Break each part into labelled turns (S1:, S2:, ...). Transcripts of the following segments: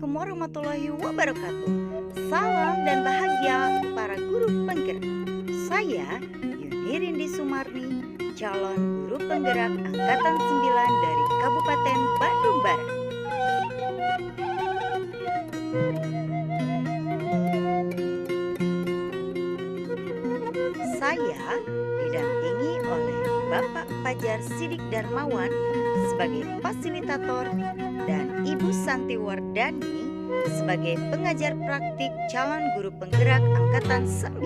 S1: Assalamualaikum warahmatullahi wabarakatuh. Salam dan bahagia para guru penggerak. Saya Yuni Rindi Sumarni, calon guru penggerak Angkatan 9 dari Kabupaten Bandung Barat. Saya didampingi oleh Bapak Fajar Sidik Darmawan sebagai fasilitator dan Ibu Santi Wardani sebagai pengajar praktik calon guru penggerak Angkatan 9.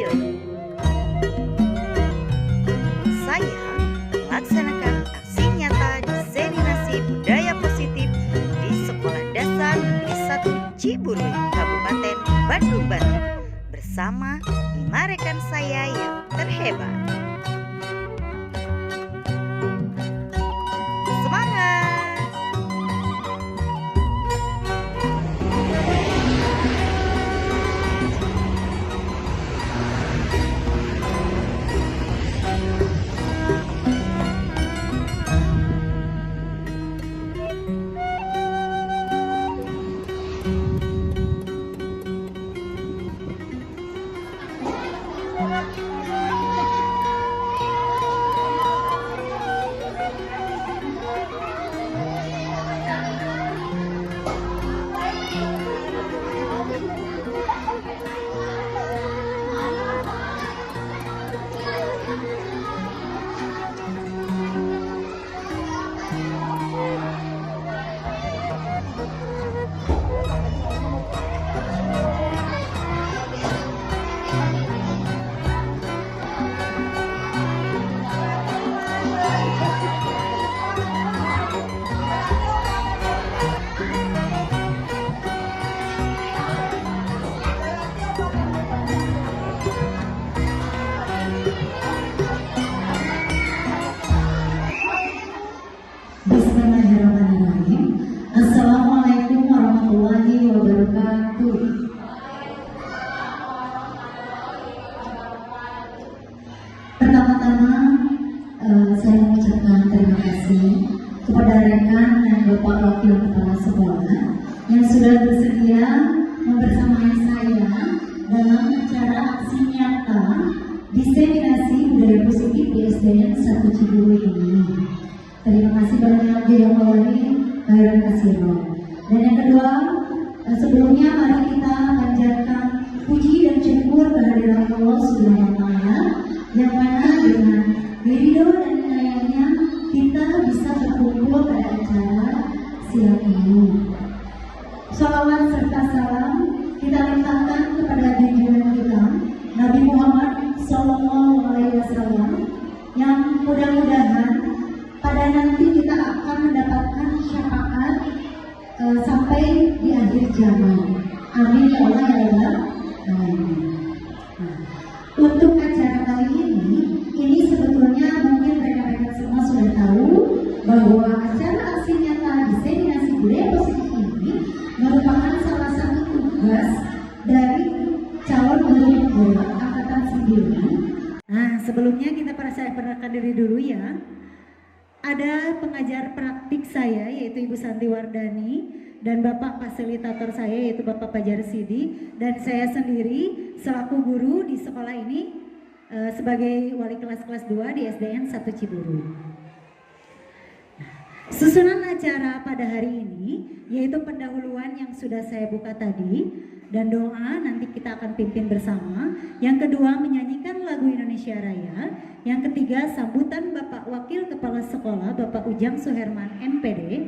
S1: Saya melaksanakan aksi nyata diseminasi budaya positif di Sekolah Dasar Negeri 1 Ciburui, Kabupaten Bandung Barat bersama 5 rekan saya yang terhebat.
S2: Bismillahirrahmanirrahim. Assalamualaikum warahmatullahi wabarakatuh. Pertama-tama saya mengucapkan terima kasih kepada rekan dan Bapak Wakil Kepala Sekolah yang sudah bersedia membersamai saya dalam acara aksi nyata diseminasi budaya positif di SDN 1 Ciburui ini. Terima kasih banyak Jazakallahu khairan katsiran. Dan yang kedua, sebelumnya mari kita panjatkan puji dan syukur kehadiran Allah Subhanahu wa taala yang mana dengan ridho dan inayahnya kita bisa berkumpul pada acara siang ini. Salawat serta salam kita limpahkan kepada junjungan kita Nabi Muhammad SAW yang mudah-mudahan pada nanti kita akan mendapatkan syafaat sampai di akhir zaman. Amin ya Allah ya Allah. Amin. Nah, untuk acara kali ini sebetulnya mungkin rekan-rekan semua sudah tahu bahwa acara aksi nyata diseminasi budaya positif ini merupakan salah satu tugas dari calon guru penggerak Angkatan 9. Nah, sebelumnya kita perkenalkan diri dulu ya. Ada pengajar praktik saya yaitu Ibu Santi Wardani dan Bapak fasilitator saya yaitu Bapak Fajar Sidi, dan saya sendiri selaku guru di sekolah ini sebagai wali kelas 2 di SDN 1 Ciburui. Susunan acara pada hari ini yaitu pendahuluan yang sudah saya buka tadi dan doa nanti kita akan pimpin bersama. Yang kedua menyanyikan lagu Indonesia Raya. Yang ketiga sambutan Bapak Wakil Kepala Sekolah Bapak Ujang Suherman MPD.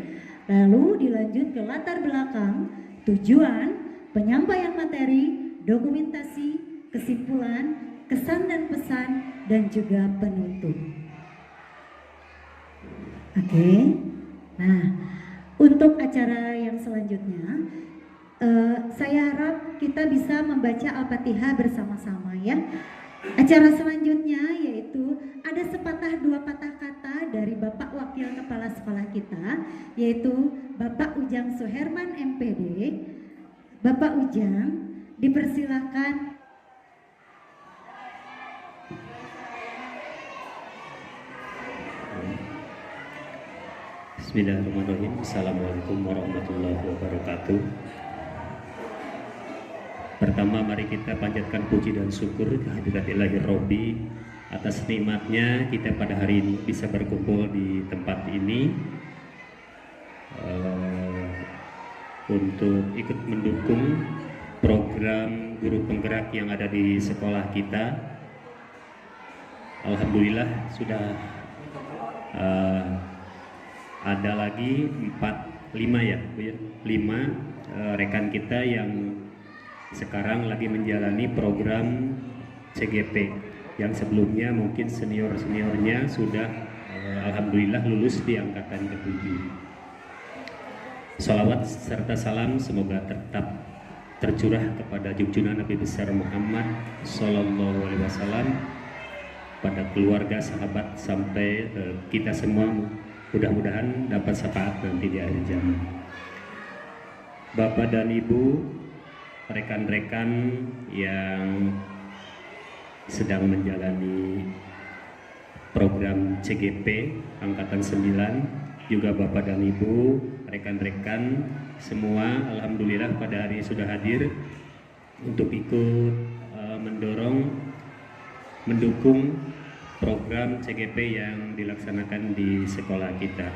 S2: Lalu dilanjut ke latar belakang, tujuan, penyampaian materi, dokumentasi, kesimpulan, kesan dan pesan, dan juga penutup. Oke. Nah, untuk acara yang selanjutnya saya harap kita bisa membaca Al-Fatihah bersama-sama ya. Acara selanjutnya yaitu ada sepatah dua patah kata dari Bapak Wakil Kepala Sekolah kita yaitu Bapak Ujang Suherman MPD. Bapak Ujang dipersilakan.
S3: Bismillahirrahmanirrahim. Assalamualaikum warahmatullahi wabarakatuh. Pertama, mari kita panjatkan puji dan syukur kehadirat Ilahi Robbi atas nikmatnya kita pada hari ini bisa berkumpul di tempat ini untuk ikut mendukung program guru penggerak yang ada di sekolah kita. Alhamdulillah sudah ada lagi 5 ya, Bu ya, 5 rekan kita yang sekarang lagi menjalani program CGP yang sebelumnya mungkin seniornya sudah alhamdulillah lulus di angkatan ke-7. Salawat serta salam semoga tetap tercurah kepada junjungan Nabi besar Muhammad Sallallahu Alaihi Wasallam, pada keluarga, sahabat, sampai kita semua mudah-mudahan dapat syafaat nanti di akhir zaman. Bapak dan Ibu, rekan-rekan yang sedang menjalani program CGP Angkatan 9, juga Bapak dan Ibu, rekan-rekan semua, alhamdulillah pada hari ini sudah hadir untuk ikut mendukung program CGP yang dilaksanakan di sekolah kita.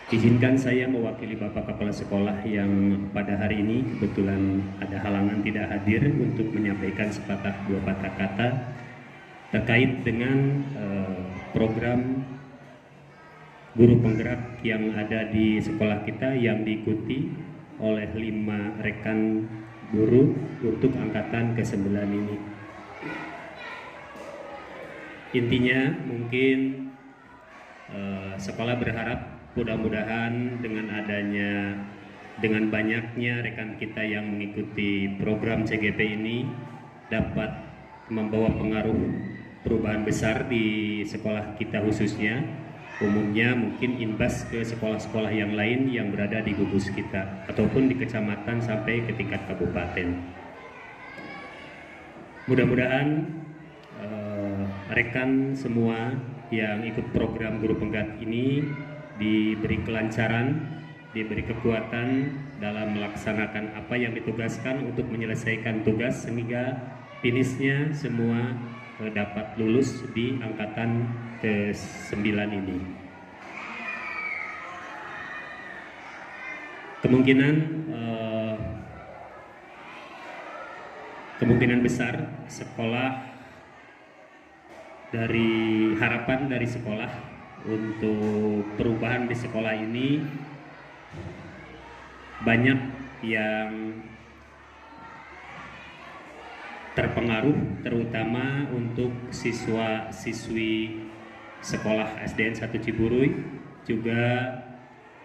S3: Izinkan saya mewakili Bapak Kepala Sekolah yang pada hari ini kebetulan ada halangan tidak hadir untuk menyampaikan sepatah dua patah kata terkait dengan program guru penggerak yang ada di sekolah kita yang diikuti oleh 5 rekan guru untuk angkatan ke-9 ini. Intinya mungkin sekolah berharap mudah-mudahan dengan banyaknya rekan kita yang mengikuti program CGP ini dapat membawa pengaruh perubahan besar di sekolah kita khususnya, umumnya mungkin imbas ke sekolah-sekolah yang lain yang berada di gugus kita ataupun di kecamatan sampai ke tingkat kabupaten. Mudah-mudahan rekan semua yang ikut program guru penggerak ini diberi kelancaran, diberi kekuatan dalam melaksanakan apa yang ditugaskan untuk menyelesaikan tugas sehingga finishnya semua dapat lulus di angkatan ke-9 ini. Kemungkinan besar sekolah dari harapan dari sekolah untuk perubahan di sekolah ini banyak yang terpengaruh, terutama untuk siswa-siswi sekolah SDN 1 Ciburuy. Juga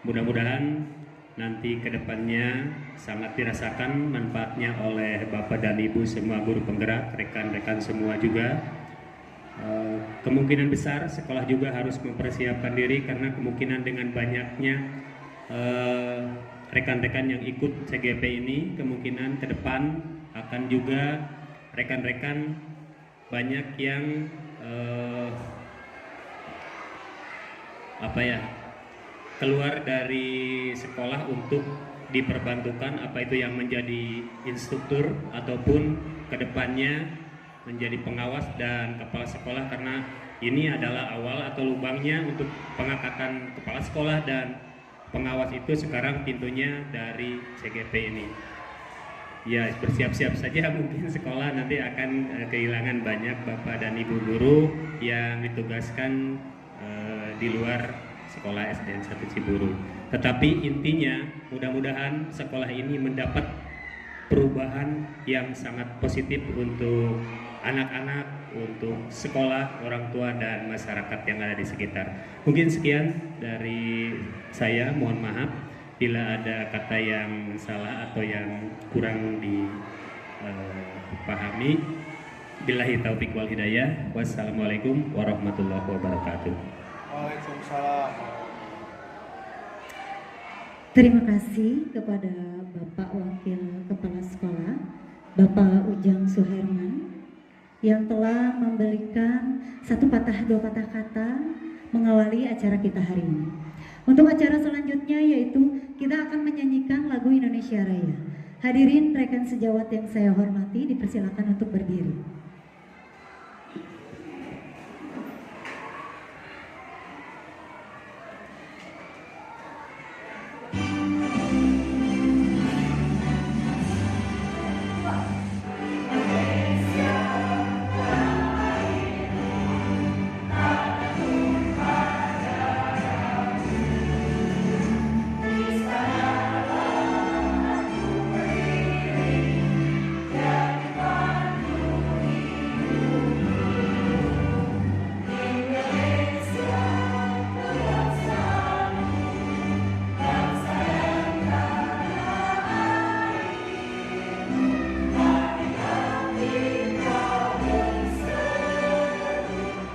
S3: mudah-mudahan nanti kedepannya sangat dirasakan manfaatnya oleh Bapak dan Ibu semua guru penggerak, rekan-rekan semua juga. Kemungkinan besar sekolah juga harus mempersiapkan diri karena kemungkinan dengan banyaknya rekan-rekan yang ikut CGP ini, kemungkinan ke depan akan juga rekan-rekan banyak yang keluar dari sekolah untuk diperbantukan apa itu yang menjadi instruktur ataupun ke depannya menjadi pengawas dan kepala sekolah, karena ini adalah awal atau lubangnya untuk pengangkatan kepala sekolah dan pengawas itu sekarang pintunya dari CGP ini. Ya, bersiap-siap saja, mungkin sekolah nanti akan kehilangan banyak Bapak dan Ibu guru yang ditugaskan di luar sekolah SDN 1 Ciburuy. Tetapi intinya mudah-mudahan sekolah ini mendapat perubahan yang sangat positif untuk anak-anak, untuk sekolah, orang tua, dan masyarakat yang ada di sekitar. Mungkin sekian dari saya, mohon maaf bila ada kata yang salah atau yang kurang dipahami. Billahi taufiq wal hidayah. Wassalamualaikum warahmatullahi wabarakatuh.
S4: Waalaikumsalam.
S2: Terima kasih kepada Bapak Wakil Kepala Sekolah, Bapak Ujang Suherman, yang telah memberikan satu patah dua patah kata mengawali acara kita hari ini. Untuk acara selanjutnya yaitu kita akan menyanyikan lagu Indonesia Raya. Hadirin rekan sejawat yang saya hormati, dipersilakan untuk berdiri.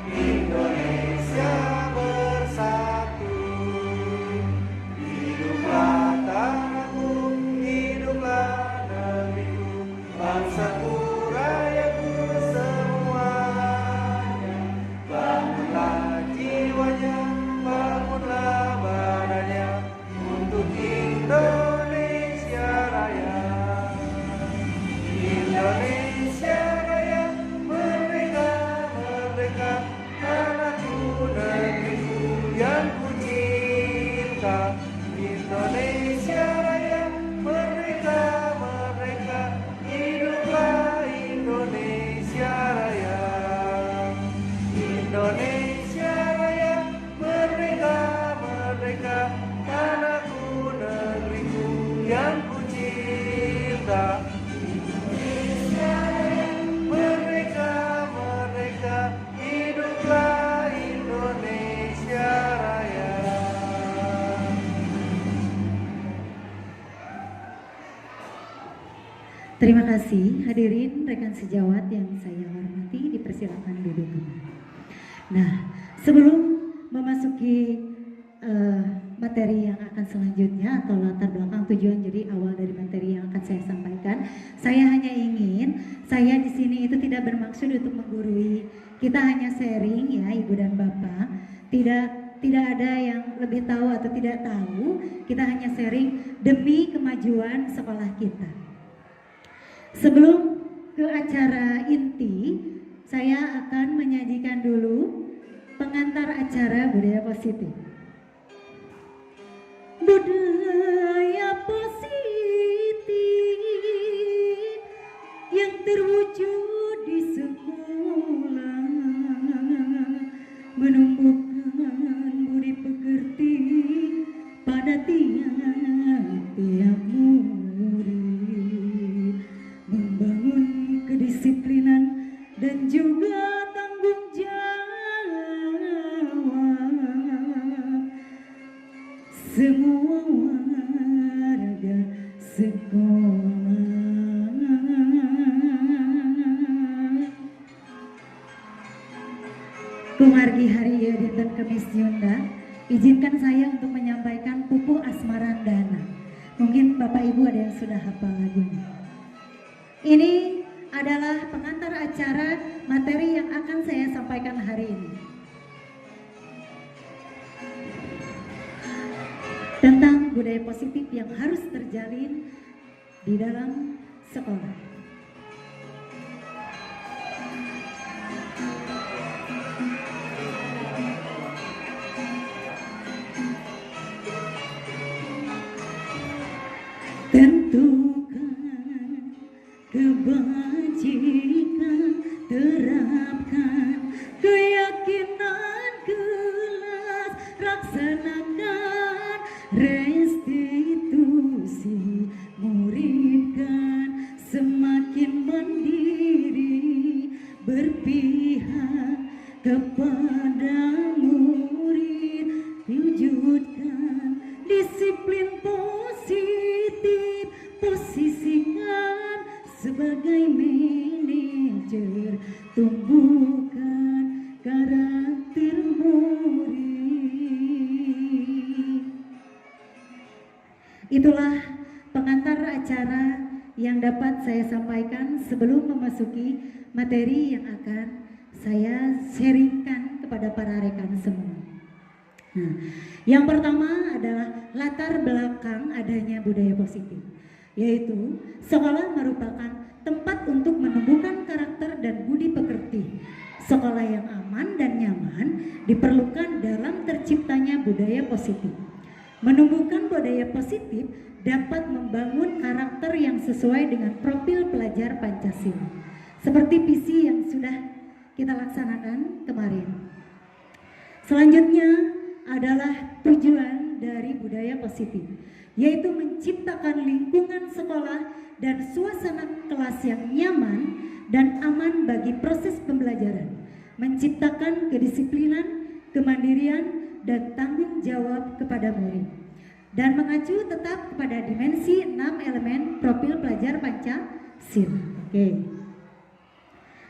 S4: Indonesia bersatu, hiduplah tanahku, hiduplah negeriku, bangsaku, rakyatku semuanya. Bangunlah jiwanya, bangunlah badannya, untuk Indonesia Raya. Indonesia Raya, merdeka, merdeka, tanahku, negeriku yang ku cinta. Indonesia Raya, merdeka, merdeka, hiduplah Indonesia Raya. Indonesia Raya, merdeka, merdeka, tanahku, negeriku yang ku cinta. Merdeka, merdeka, hiduplah Indonesia Raya.
S2: Terima kasih hadirin rekan sejawat yang saya hormati, dipersilakan duduk kembali. Nah, sebelum memasuki materi yang akan selanjutnya atau latar belakang tujuan jadi awal dari materi yang akan saya sampaikan, saya hanya ingin, saya di sini itu tidak bermaksud untuk menggurui, kita hanya sharing ya Ibu dan Bapak, tidak ada yang lebih tahu atau tidak tahu, kita hanya sharing demi kemajuan sekolah kita. Sebelum ke acara inti, saya akan menyajikan dulu pengantar acara budaya positif. Budaya positif yang terwujud di sekolah, menumbuhkan budi pekerti pada tiap murid, membangun kedisiplinan dan juga tanggung jawab semua warga sekolah. Kumargi Hari Dinten Kemis Yunda, izinkan saya untuk menyampaikan Pupuk Asmarandana. Mungkin Bapak Ibu ada yang sudah hafal lagunya. Ini adalah pengantar acara materi yang akan saya sampaikan hari ini. Tentang budaya positif yang harus terjalin di dalam sekolah. Tentukan kebajikan, terapkan keyakinan kelas, laksanakan restitusi, muridkan semakin mandiri, berpihak kepada murid, wujudkan disiplin positif, posisikan sebagai manajer, tumbuhkan karakter murid. Itulah pengantar acara yang dapat saya sampaikan sebelum memasuki materi yang akan saya sharingkan kepada para rekan semua. Nah, yang pertama adalah latar belakang adanya budaya positif. yaitu sekolah merupakan tempat untuk menumbuhkan karakter dan budi pekerti. Sekolah yang aman dan nyaman diperlukan dalam terciptanya budaya positif. Menumbuhkan budaya positif dapat membangun karakter yang sesuai dengan profil pelajar Pancasila, seperti visi yang sudah kita laksanakan kemarin. Selanjutnya adalah tujuan dari budaya positif, yaitu menciptakan lingkungan sekolah dan suasana kelas yang nyaman dan aman bagi proses pembelajaran, menciptakan kedisiplinan, kemandirian, dan tanggung jawab kepada murid, dan mengacu tetap kepada dimensi 6 elemen profil pelajar Pancasila. Oke.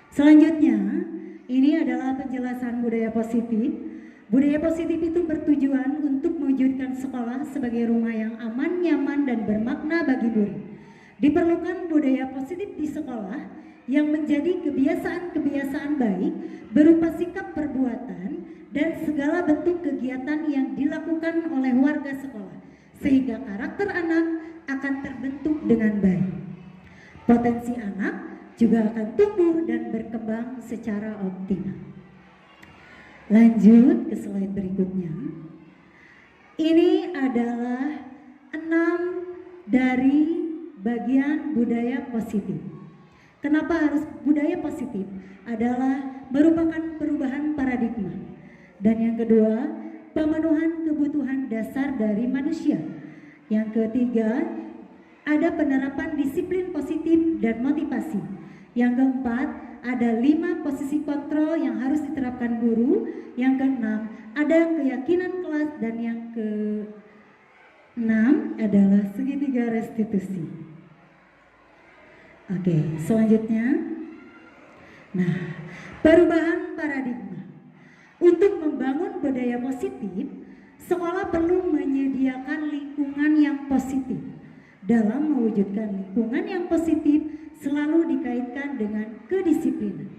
S2: Selanjutnya, ini adalah penjelasan budaya positif. Budaya positif itu bertujuan untuk mewujudkan sekolah sebagai rumah yang aman, nyaman, dan bermakna bagi murid. Diperlukan budaya positif di sekolah yang menjadi kebiasaan-kebiasaan baik berupa sikap perbuatan dan segala bentuk kegiatan yang dilakukan oleh warga sekolah, sehingga karakter anak akan terbentuk dengan baik. Potensi anak juga akan tumbuh dan berkembang secara optimal. Lanjut ke slide berikutnya. Ini adalah 6 dari bagian budaya positif. Kenapa harus budaya positif? Adalah merupakan perubahan paradigma. Dan yang kedua, pemenuhan kebutuhan dasar dari manusia. Yang ketiga, ada penerapan disiplin positif dan motivasi. Yang keempat, ada 5 posisi kontrol yang harus diterapkan guru. Yang keenam, ada keyakinan kelas. Dan yang keenam adalah segitiga restitusi. Oke, selanjutnya. Nah, perubahan paradigma. Untuk membangun budaya positif, sekolah perlu menyediakan lingkungan yang positif. Dalam mewujudkan lingkungan yang positif selalu dikaitkan dengan kedisiplinan.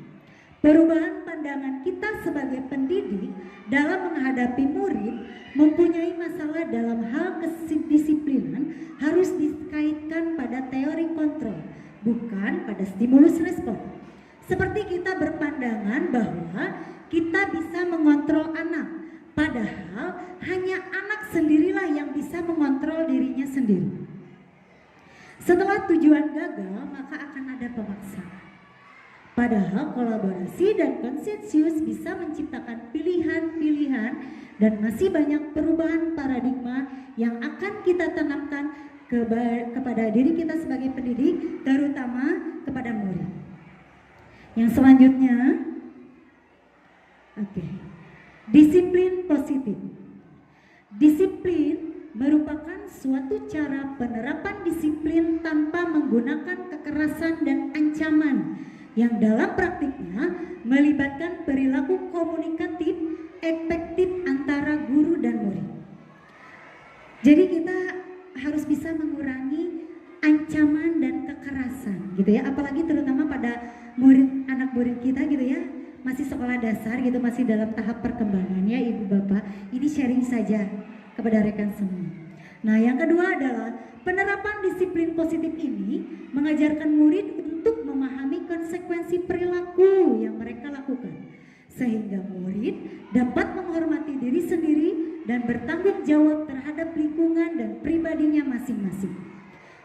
S2: Perubahan pandangan kita sebagai pendidik dalam menghadapi murid mempunyai masalah dalam hal kedisiplinan harus dikaitkan pada teori kontrol, bukan pada stimulus respon. Seperti kita berpandangan bahwa kita bisa mengontrol anak, padahal hanya anak sendirilah yang bisa mengontrol dirinya sendiri. Setelah tujuan gagal, maka akan ada pemaksaan. Padahal kolaborasi dan konsensus bisa menciptakan pilihan-pilihan dan masih banyak perubahan paradigma yang akan kita tanamkan kepada diri kita sebagai pendidik, terutama kepada murid. Yang selanjutnya, disiplin positif. Disiplin merupakan suatu cara penerapan disiplin tanpa menggunakan kekerasan dan ancaman yang dalam praktiknya melibatkan perilaku komunikatif efektif antara guru dan murid. Jadi kita harus bisa mengurangi ancaman dan kekerasan gitu ya, apalagi terutama pada anak murid kita gitu ya, masih sekolah dasar gitu, masih dalam tahap perkembangannya. Ibu bapak, ini sharing saja kepada rekan semua. Nah, yang kedua adalah penerapan disiplin positif ini mengajarkan murid untuk memahami konsekuensi perilaku yang mereka lakukan, sehingga murid dapat menghormati diri sendiri dan bertanggung jawab terhadap lingkungan dan pribadinya masing-masing.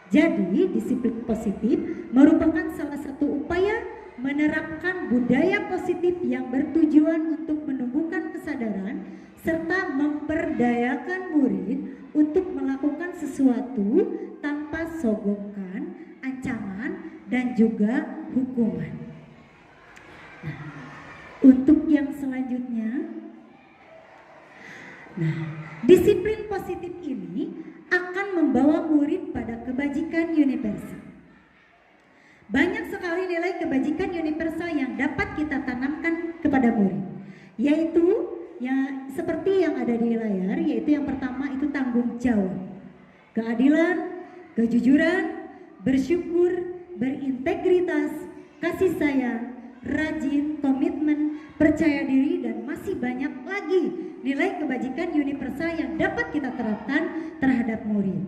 S2: Jadi, disiplin positif merupakan salah satu upaya menerapkan budaya positif yang bertujuan untuk menumbuhkan kesadaran serta memperdayakan murid untuk melakukan sesuatu tanpa sogokan, ancaman, dan juga hukuman. Nah, untuk yang selanjutnya, disiplin positif ini akan membawa murid pada kebajikan universal. Banyak sekali nilai kebajikan universal yang dapat kita tanamkan kepada murid, yaitu ya seperti yang ada di layar, yaitu yang pertama itu tanggung jawab, keadilan, kejujuran, bersyukur, berintegritas, kasih sayang, rajin, komitmen, percaya diri, dan masih banyak lagi nilai kebajikan universal yang dapat kita terapkan terhadap murid.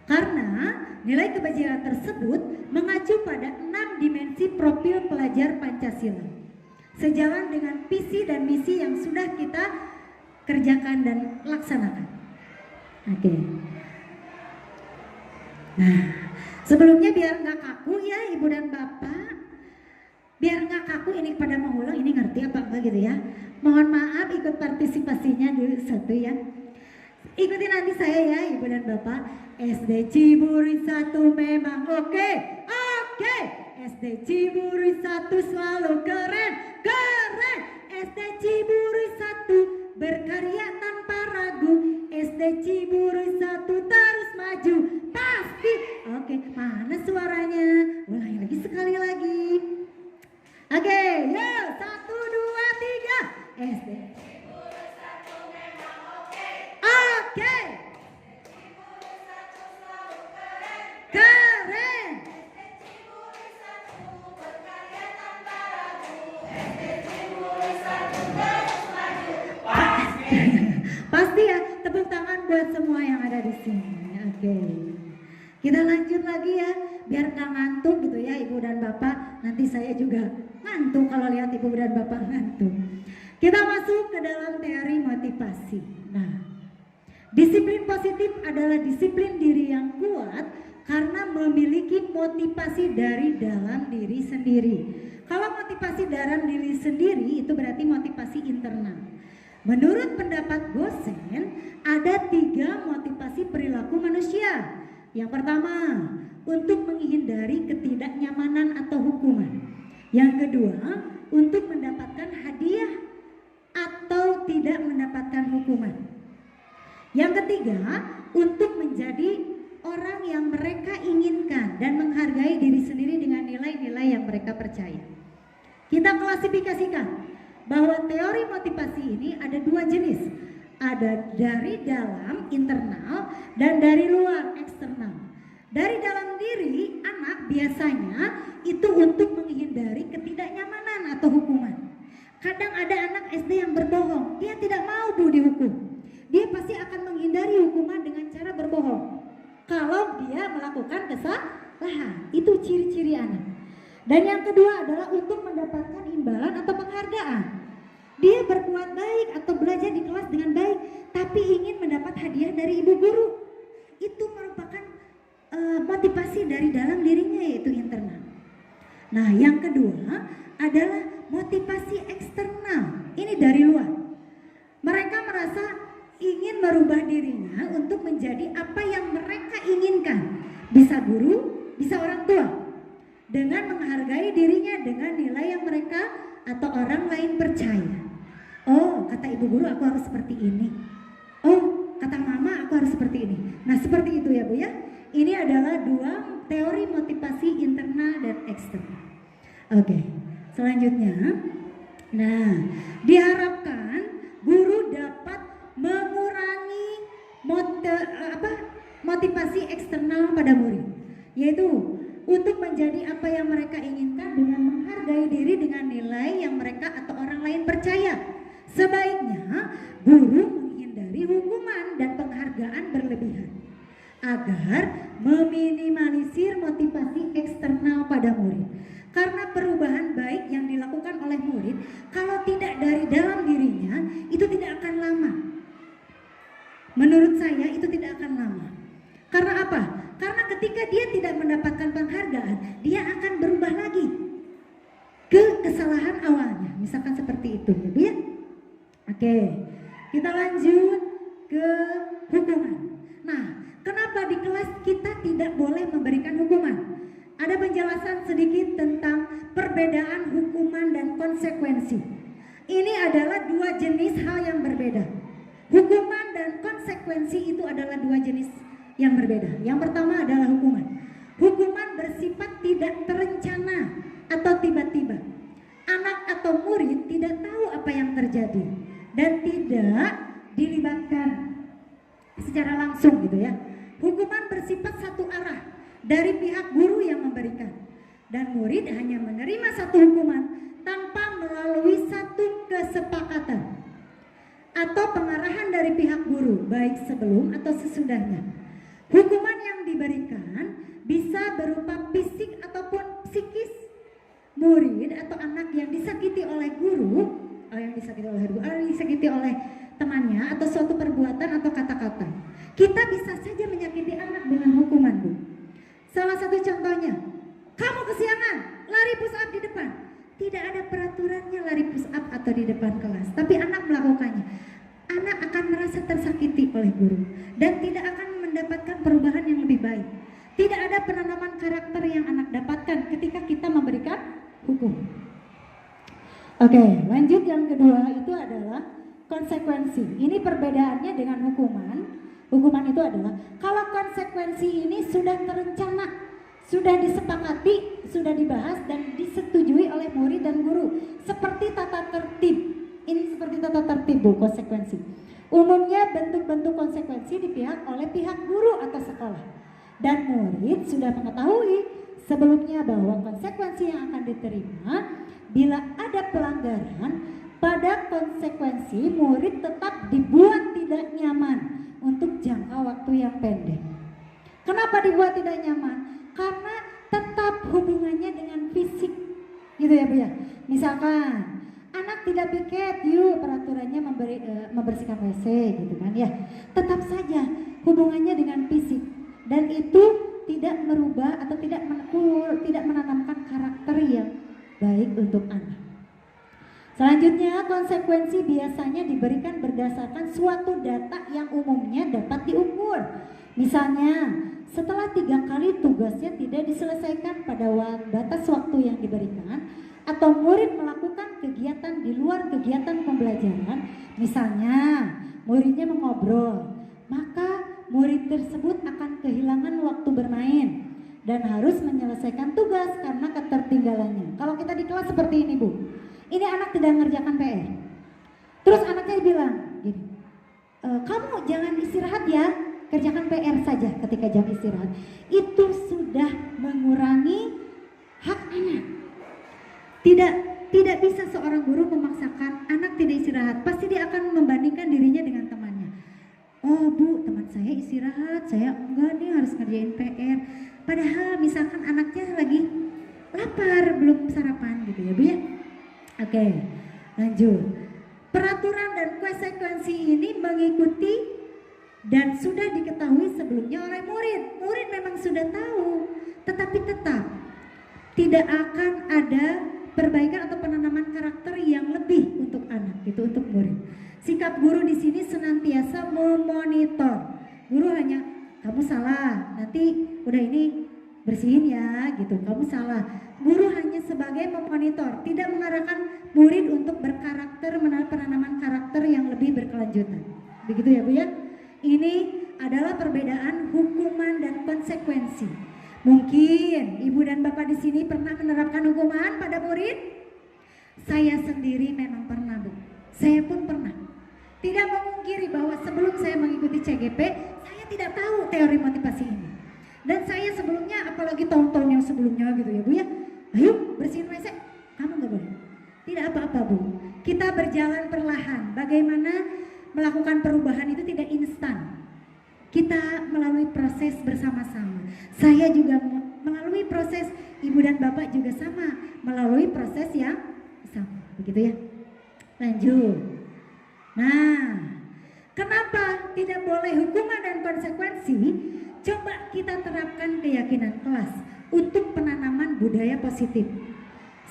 S2: Karena nilai kebajikan tersebut mengacu pada 6 dimensi profil pelajar Pancasila. Sejalan dengan visi dan misi yang sudah kita kerjakan dan laksanakan. Oke. Nah, sebelumnya biar nggak kaku ya Ibu dan Bapak, biar nggak kaku ini pada mengulang, ini ngerti apa enggak gitu ya. Mohon maaf ikut partisipasinya dulu satu ya. Ikuti nanti saya ya Ibu dan Bapak. SD Ciburi 1 memang oke. SD Ciburi 1 selalu keren. SD Ciburi 1 berkarya tanpa ragu. SD Ciburi 1 terus maju pasti. Oke, mana suaranya? Ulangi lagi sekali lagi. Oke, yuk 1, 2, 3. SD Ciburi 1 memang oke. Keren. Pasti ya, tepuk tangan buat semua yang ada di sini. Oke. Kita lanjut lagi ya, biar nggak ngantuk gitu ya Ibu dan Bapak. Nanti saya juga ngantuk kalau lihat Ibu dan Bapak ngantuk. Kita masuk ke dalam teori motivasi. Nah, disiplin positif adalah disiplin diri yang kuat karena memiliki motivasi dari dalam diri sendiri. Kalau motivasi dalam diri sendiri itu berarti motivasi internal. Menurut pendapat Gosen, ada 3 motivasi perilaku manusia. Yang pertama, untuk menghindari ketidaknyamanan atau hukuman. Yang kedua, untuk mendapatkan hadiah atau tidak mendapatkan hukuman. Yang ketiga, untuk menjadi orang yang mereka inginkan dan menghargai diri sendiri dengan nilai-nilai yang mereka percaya. Kita klasifikasikan bahwa teori motivasi ini ada 2 jenis. Ada dari dalam internal dan dari luar eksternal. Dari dalam diri anak biasanya itu untuk menghindari ketidaknyamanan atau hukuman. Kadang ada anak SD yang berbohong, dia tidak mau dihukum. Dia pasti akan menghindari hukuman dengan cara berbohong. Kalau dia melakukan kesalahan, itu ciri-ciri anak. Dan yang kedua adalah untuk mendapatkan imbalan atau penghargaan. Dia berbuat baik atau belajar di kelas dengan baik, tapi ingin mendapat hadiah dari ibu guru. Itu merupakan motivasi dari dalam dirinya, yaitu internal. Nah, yang kedua adalah motivasi eksternal. Ini dari luar. Mereka merasa ingin merubah dirinya untuk menjadi apa yang mereka inginkan. Bisa guru, bisa orang tua. Dengan menghargai dirinya dengan nilai yang mereka atau orang lain percaya. Oh, kata ibu guru aku harus seperti ini. Oh, kata mama aku harus seperti ini. Nah, seperti itu ya Bu ya. Ini adalah 2 teori motivasi internal dan eksternal. Oke, selanjutnya. Nah, diharapkan guru dapat mengurangi motivasi eksternal pada murid, yaitu untuk menjadi apa yang mereka inginkan dengan menghargai diri dengan nilai yang mereka atau orang lain percaya. Sebaiknya guru menghindari hukuman dan penghargaan berlebihan agar meminimalisir motivasi eksternal pada murid. Karena perubahan baik yang dilakukan oleh murid kalau tidak dari dalam dirinya itu tidak akan lama. Menurut saya itu tidak akan lama. Karena apa? Karena ketika dia tidak mendapatkan penghargaan, dia akan berubah lagi ke kesalahan awalnya. Misalkan seperti itu ya Bu ya. Oke, kita lanjut ke hukuman. Nah, kenapa di kelas kita tidak boleh memberikan hukuman? Ada penjelasan sedikit tentang perbedaan hukuman dan konsekuensi. Ini adalah 2 jenis hal yang berbeda. Hukuman dan konsekuensi itu adalah 2 jenis yang berbeda. Yang pertama adalah hukuman. Hukuman bersifat tidak terencana atau tiba-tiba. Anak atau murid tidak tahu apa yang terjadi dan tidak dilibatkan secara langsung gitu ya. Hukuman bersifat satu arah dari pihak guru yang memberikan, dan murid hanya menerima satu hukuman tanpa melalui satu kesepakatan atau pengarahan dari pihak guru, baik sebelum atau sesudahnya. Hukuman yang diberikan bisa berupa fisik ataupun psikis. Murid atau anak yang disakiti oleh guru, disakiti oleh temannya atau suatu perbuatan atau kata-kata. Kita bisa saja menyakiti anak dengan hukuman, Bu. Salah satu contohnya, kamu kesiangan, lari push up di depan. Tidak ada peraturannya lari push up atau di depan kelas, tapi anak melakukannya. Anak akan merasa tersakiti oleh guru dan tidak akan mendapatkan perubahan yang lebih baik. Tidak ada penanaman karakter yang anak dapatkan ketika kita memberikan hukum. Oke, lanjut yang kedua itu adalah konsekuensi. Ini perbedaannya dengan hukuman. Hukuman itu adalah kalau konsekuensi ini sudah terencana, sudah disepakati, sudah dibahas dan disetujui oleh murid dan guru. Seperti tata tertib. Ini seperti tata tertib, Bu, konsekuensi. Umumnya bentuk-bentuk konsekuensi dipihak oleh pihak guru atau sekolah. Dan murid sudah mengetahui sebelumnya bahwa konsekuensi yang akan diterima bila ada pelanggaran. Pada konsekuensi murid tetap dibuat tidak nyaman untuk jangka waktu yang pendek. Kenapa dibuat tidak nyaman? Karena tetap hubungannya dengan fisik, gitu ya, Bu ya. Misalkan anak tidak piket, yuk peraturannya membersihkan WC, gitu kan ya. Tetap saja hubungannya dengan fisik dan itu tidak merubah atau tidak menanamkan karakter yang baik untuk anak. Selanjutnya, konsekuensi biasanya diberikan berdasarkan suatu data yang umumnya dapat diukur. Misalnya, setelah 3 kali tugasnya tidak diselesaikan pada batas waktu yang diberikan, atau murid melakukan kegiatan di luar kegiatan pembelajaran, misalnya muridnya mengobrol, maka murid tersebut akan kehilangan waktu bermain dan harus menyelesaikan tugas karena ketertinggalannya. Kalau kita di kelas seperti ini, Bu, ini anak tidak mengerjakan PR. Terus anaknya bilang gini, kamu jangan istirahat ya, kerjakan PR saja ketika jam istirahat. Itu sudah mengurangi hak anak. Tidak bisa seorang guru memaksakan anak tidak istirahat. Pasti dia akan membandingkan dirinya dengan temannya. Oh Bu, teman saya istirahat, saya enggak nih harus ngerjain PR. Padahal misalkan anaknya lagi lapar, belum sarapan gitu ya, Bu ya. Oke, lanjut. Peraturan dan konsekuensi ini mengikuti dan sudah diketahui sebelumnya oleh murid. Murid memang sudah tahu, tetapi tetap tidak akan ada perbaikan atau penanaman karakter yang lebih untuk anak, itu untuk murid. Sikap guru di sini senantiasa memonitor. Guru hanya, kamu salah, nanti udah ini bersihin ya, gitu. Kamu salah. Guru hanya sebagai memonitor, tidak mengarahkan murid untuk berkarakter, penanaman karakter yang lebih berkelanjutan. Begitu ya, Bu ya. Ini adalah perbedaan hukuman dan konsekuensi. Mungkin Ibu dan Bapak di sini pernah menerapkan hukuman pada murid? Saya sendiri memang pernah, Bu. Saya pun pernah. Tidak memungkiri bahwa sebelum saya mengikuti CGP, saya tidak tahu teori motivasi ini. Dan saya sebelumnya, apalagi tahun-tahun yang sebelumnya gitu ya, Bu ya. Ayo bersihin WC, kamu gak boleh. Tidak apa-apa, Bu. Kita berjalan perlahan. Bagaimana melakukan perubahan itu tidak instan. Kita melalui proses bersama-sama. Saya juga melalui proses, Ibu dan Bapak juga sama, melalui proses yang sama. Begitu ya. Lanjut. Nah, kenapa tidak boleh hukuman dan konsekuensi? Coba kita terapkan keyakinan kelas untuk penanaman budaya positif.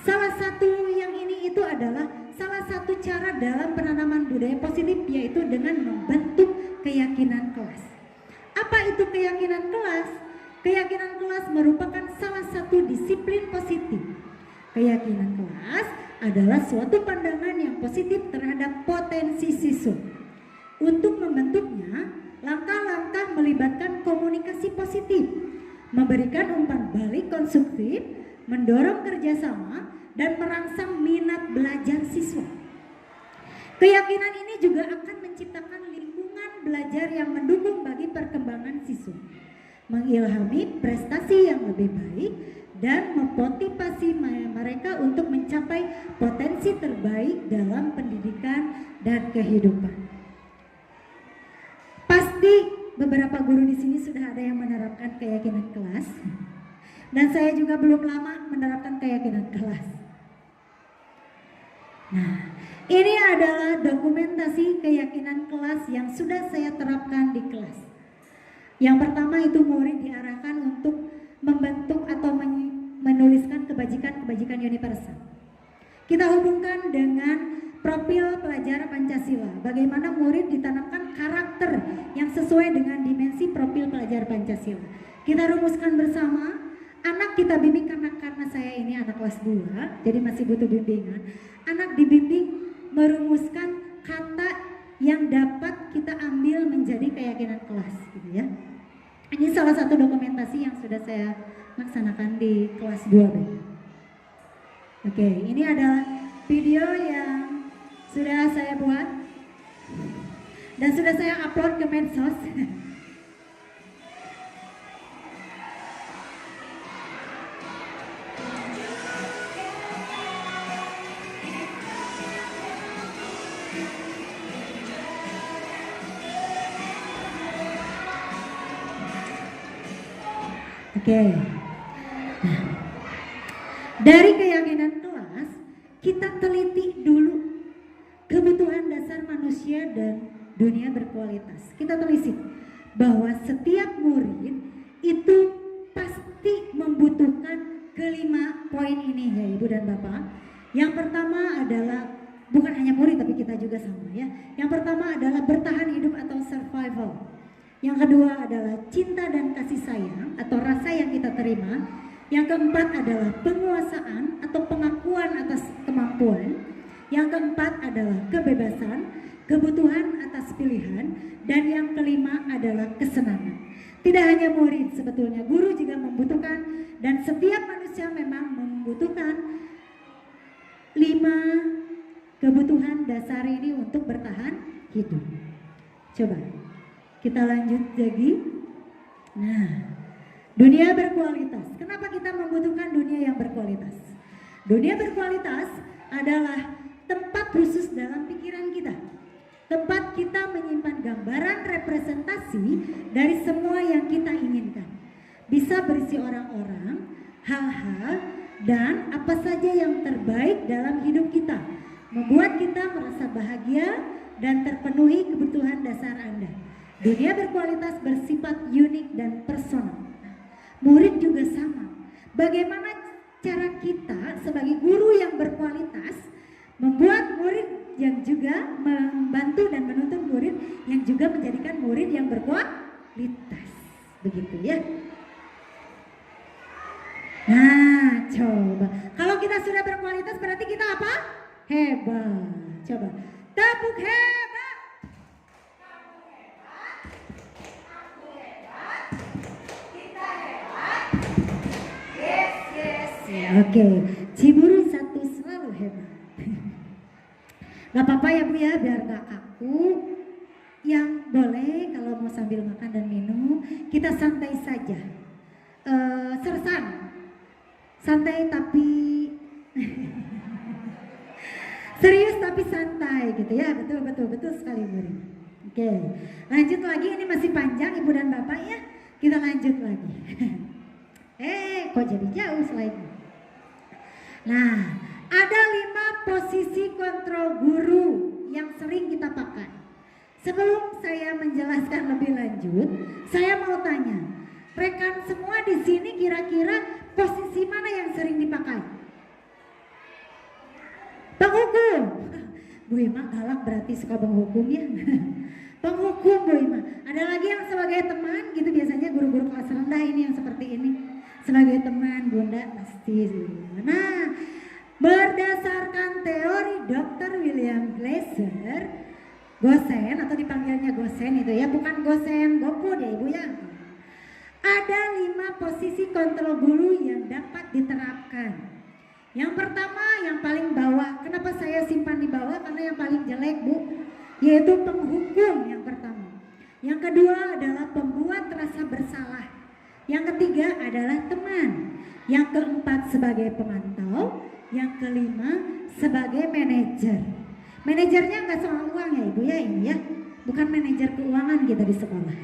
S2: Salah satu yang ini itu adalah salah satu cara dalam penanaman budaya positif, yaitu dengan membentuk keyakinan kelas. Apa itu keyakinan kelas? Keyakinan kelas merupakan salah satu disiplin positif. Keyakinan kelas adalah suatu pandangan yang positif terhadap potensi siswa. Untuk membentuknya, langkah-langkah melibatkan komunikasi positif, memberikan umpan balik konstruktif, mendorong kerjasama, dan merangsang minat belajar siswa. Keyakinan ini juga akan menciptakan lingkungan belajar yang mendukung bagi perkembangan siswa, mengilhami prestasi yang lebih baik, dan memotivasi mereka untuk mencapai potensi terbaik dalam pendidikan dan kehidupan. Pasti beberapa guru di sini sudah ada yang menerapkan keyakinan kelas. Dan saya juga belum lama menerapkan keyakinan kelas. Nah, ini adalah dokumentasi keyakinan kelas yang sudah saya terapkan di kelas. Yang pertama itu murid diarahkan untuk membentuk atau menuliskan kebajikan-kebajikan universal. Kita hubungkan dengan profil pelajar Pancasila. Bagaimana murid ditanamkan karakter yang sesuai dengan dimensi profil pelajar Pancasila. Kita rumuskan bersama. Anak kita bimbing karena saya ini anak kelas 2, jadi masih butuh bimbingan. Anak dibimbing merumuskan kata yang dapat kita ambil menjadi keyakinan kelas, gitu ya. Ini salah satu dokumentasi yang sudah saya laksanakan di kelas 2B. Oke, ini adalah video yang sudah saya buat dan sudah saya upload ke medsos. Oke. Nah, dari keyakinan kelas, kita teliti dulu kebutuhan dasar manusia dan dunia berkualitas. Kita telisik bahwa setiap murid itu pasti membutuhkan kelima poin ini ya Ibu dan Bapak. Yang pertama adalah, bukan hanya murid tapi kita juga sama ya. Yang pertama adalah bertahan hidup atau survival. Yang kedua adalah cinta dan kasih sayang atau rasa yang kita terima. Yang keempat adalah penguasaan atau pengakuan atas kemampuan. Yang keempat adalah kebebasan, kebutuhan atas pilihan. Dan yang kelima adalah kesenangan. Tidak hanya murid sebetulnya, guru juga membutuhkan. Dan setiap manusia memang membutuhkan 5 kebutuhan dasar ini untuk bertahan hidup. Coba kita lanjut lagi. Nah, dunia berkualitas. Kenapa kita membutuhkan dunia yang berkualitas? Dunia berkualitas adalah tempat khusus dalam pikiran kita. Tempat kita menyimpan gambaran representasi dari semua yang kita inginkan. Bisa berisi orang-orang, hal-hal, dan apa saja yang terbaik dalam hidup kita. Membuat kita merasa bahagia dan terpenuhi kebutuhan dasar Anda. Dunia berkualitas bersifat unik dan personal. Murid juga sama. Bagaimana cara kita sebagai guru yang berkualitas membuat murid yang juga membantu dan menuntun murid yang juga menjadikan murid yang berkualitas. Begitu ya. Nah, coba. Kalau kita sudah berkualitas berarti kita apa? Hebat. Coba. Tepuk hebat. Oke, Ciburu 1 selalu hebat. Gak apa-apa ya Bu ya, biar gak kaku. Yang boleh kalau mau sambil makan dan minum, kita santai saja. Sersan, santai tapi serius tapi santai gitu ya, betul sekali Bu. Oke, lanjut lagi, ini masih panjang Ibu dan Bapak ya. Kita lanjut lagi. Kok jadi jauh slide-nya? Nah, ada 5 posisi kontrol guru yang sering kita pakai. Sebelum saya menjelaskan lebih lanjut, saya mau tanya, rekan semua di sini kira-kira posisi mana yang sering dipakai? Penghukum. Bu Ima galak berarti suka penghukum ya. Penghukum Bu Ima. Ada lagi yang sebagai teman gitu, biasanya guru-guru kelas rendah ini yang seperti ini. Sebagai teman Bunda pasti. Nah, berdasarkan teori Dr. William Glasser, Gosen atau dipanggilnya Gosen itu ya, bukan Gosen GoFood ya Ibu ya. Ada 5 posisi kontrol guru yang dapat diterapkan. Yang pertama yang paling bawah, kenapa saya simpan di bawah? Karena yang paling jelek Bu, yaitu penghukum yang pertama. Yang kedua adalah pembuat rasa bersalah. Yang ketiga adalah teman. Yang keempat sebagai pemantau. Yang kelima sebagai manajer. Manajernya nggak soal uang ya Ibu ya ini ya. bukan manajer keuangan kita di sekolah.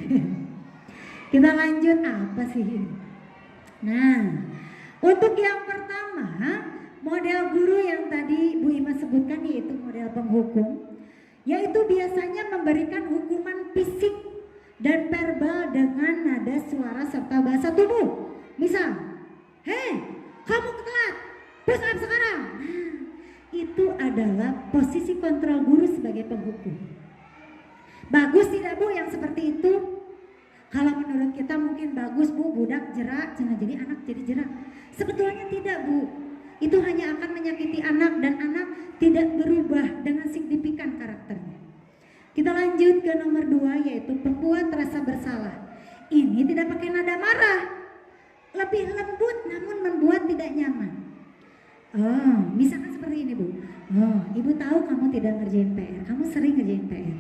S2: Kita lanjut apa sih ini? Nah, untuk yang pertama, model guru yang tadi Bu Ima sebutkan yaitu model penghukum, yaitu biasanya memberikan hukuman fisik dan verbal dengan nada suara serta bahasa tubuh. Misal, hei, kamu telat, push up sekarang. Nah, itu adalah posisi kontrol guru sebagai penghukum. Bagus tidak Bu yang seperti itu? Kalau menurut kita mungkin bagus Bu, budak jerak, jangan jadi anak jadi jerak. Sebetulnya tidak Bu, itu hanya akan menyakiti anak dan anak tidak berubah dengan signifikan karakternya. Kita lanjut ke nomor 2 yaitu pembuat rasa bersalah. Ini tidak pakai nada marah, lebih lembut namun membuat tidak nyaman. Oh, misalkan seperti ini Bu. Oh, Ibu tahu kamu tidak ngerjain PR, kamu sering ngerjain PR.